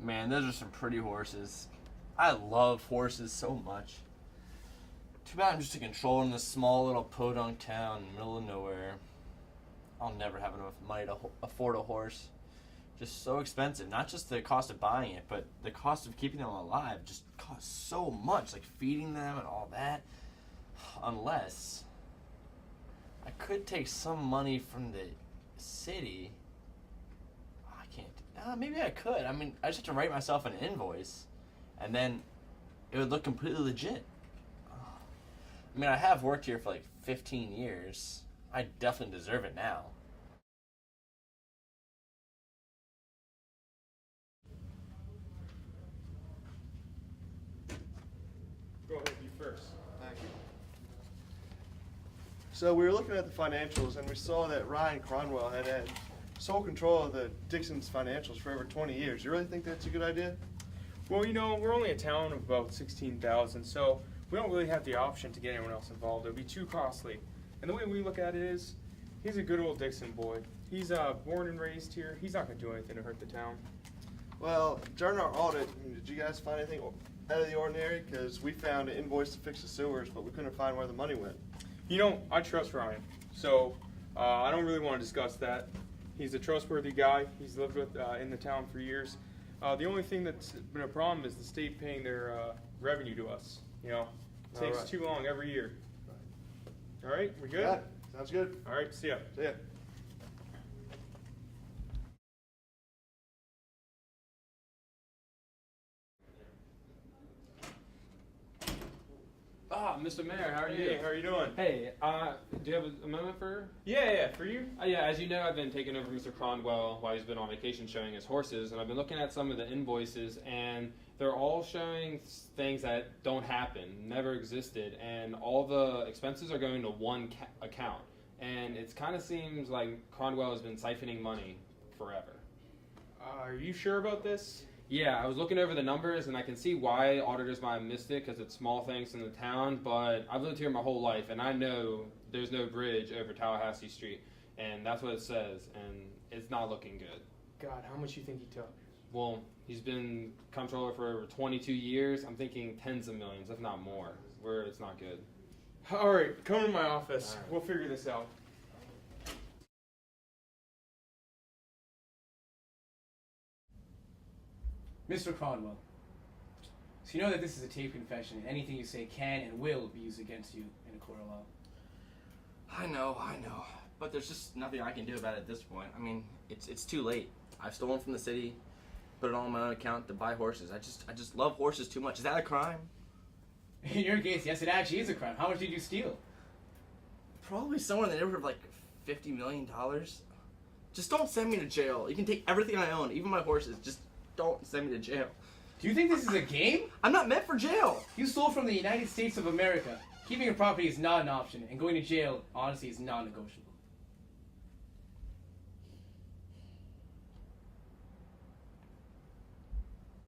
Man, those are some pretty horses. I love horses so much. Too bad I'm just a controller in this small little podunk town in the middle of nowhere. I'll never have enough money to afford a horse. Just so expensive. Not just the cost of buying it, but the cost of keeping them alive just costs so much. Like feeding them and all that. Unless I could take some money from the city. I can't. Maybe I could. I mean, I just have to write myself an invoice. And then it would look completely legit. I mean, I have worked here for like 15 years. I definitely deserve it now. Go ahead, you first. Thank you. So we were looking at the financials, and we saw that Ryan Cronwell had sole control of the Dixon's financials for over 20 years. You really think that's a good idea? Well, you know, we're only a town of about 16,000, so we don't really have the option to get anyone else involved. It would be too costly. And the way we look at it is, he's a good old Dixon boy. He's born and raised here. He's not going to do anything to hurt the town. Well, during our audit, did you guys find anything out of the ordinary? Because we found an invoice to fix the sewers, but we couldn't find where the money went. You know, I trust Ryan, so I don't really want to discuss that. He's a trustworthy guy. He's lived with in the town for years. The only thing that's been a problem is the state paying their revenue to us. You know, it takes too long every year. All right, we good? Yeah, sounds good. All right, see ya. See ya. Mr. Mayor, how are you? Hey, how are you doing? Hey, do you have a moment for? Yeah, for you? Yeah, as you know, I've been taking over Mr. Cronwell while he's been on vacation showing his horses, and I've been looking at some of the invoices, and they're all showing things that don't happen, never existed, and all the expenses are going to one account. And it kind of seems like Cronwell has been siphoning money forever. Are you sure about this? Yeah, I was looking over the numbers, and I can see why auditors might have missed it because it's small things in the town, but I've lived here my whole life, and I know there's no bridge over Tallahassee Street, and that's what it says, and it's not looking good. God, how much you think he took? Well, he's been comptroller for over 22 years. I'm thinking tens of millions, if not more, where it's not good. All right, come to my office. All right. We'll figure this out. Mr. Cronwell, so you know that this is a tape confession, and anything you say can and will be used against you in a court of law. I know. But there's just nothing I can do about it at this point. I mean, it's too late. I've stolen from the city, put it all on my own account to buy horses. I just love horses too much. Is that a crime? In your case, yes, it actually is a crime. How much did you steal? Probably somewhere in the neighborhood of like $50 million. Just don't send me to jail. You can take everything I own, even my horses. Just don't send me to jail. Do you think this is a game? I'm not meant for jail. You stole from the United States of America. Keeping your property is not an option, and going to jail, honestly, is non-negotiable.